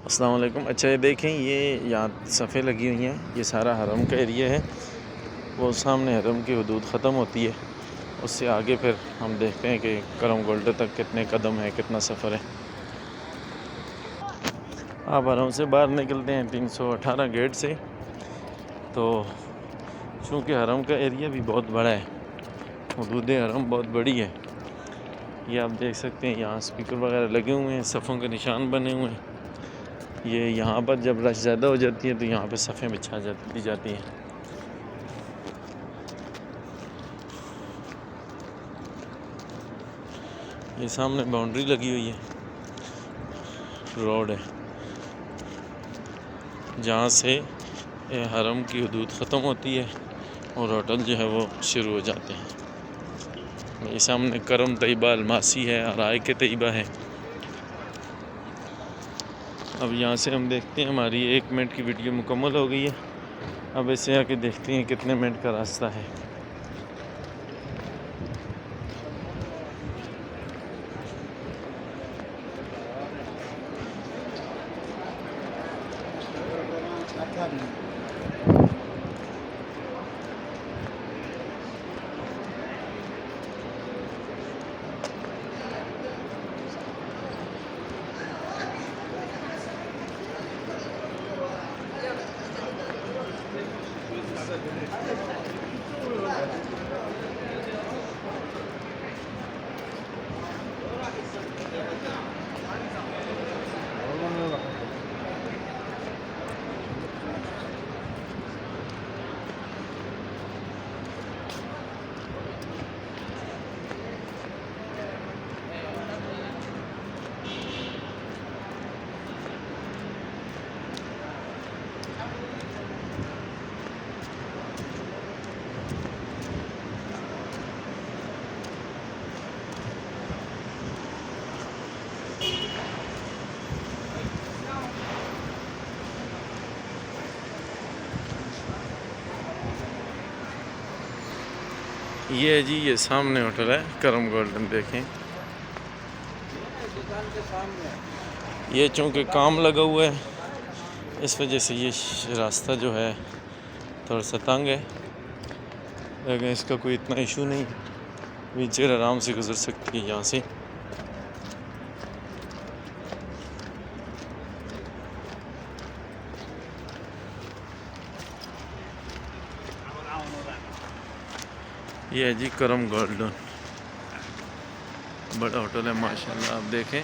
अस्सलाम वालेकुम। अच्छा ये देखें, ये यहाँ सफ़े लगी हुई हैं, ये सारा हरम का एरिया है। वो सामने हरम की हदूद ख़त्म होती है, उससे आगे फिर हम देखते हैं कि करम गोल्डन तक कितने कदम है, कितना सफ़र है। आप हरम से बाहर निकलते हैं 318 गेट से। तो चूँकि हरम का एरिया भी बहुत बड़ा है, हदूद हरम बहुत बड़ी है, ये आप देख सकते हैं। यहाँ स्पीकर वगैरह लगे हुए हैं, सफ़ों के निशान बने हुए हैं। ये यहाँ पर जब रश ज़्यादा हो जाती है तो यहाँ पे सफ़ें बिछा दी जाती हैं। ये सामने बाउंड्री लगी हुई है, रोड है जहाँ से हरम की हदूद ख़त्म होती है और होटल जो है वो शुरू हो जाते हैं। ये सामने करम तैयबा अलमासी है और आय के तैयबा है। अब यहाँ से हम देखते हैं, हमारी 1 मिनट की वीडियो मुकम्मल हो गई है। अब ऐसे आके देखते हैं कितने मिनट का रास्ता है। ये है जी, ये सामने होटल है करम गोल्डन। देखें, ये चूँकि काम लगा हुआ है, इस वजह से ये रास्ता जो है थोड़ा सा तंग है, लेकिन इसका कोई इतना इशू नहीं, व्हीलचेयर आराम से गुजर सकती है यहाँ से। ये है जी करम गोल्डन, बड़ा होटल है माशाल्लाह। आप देखें।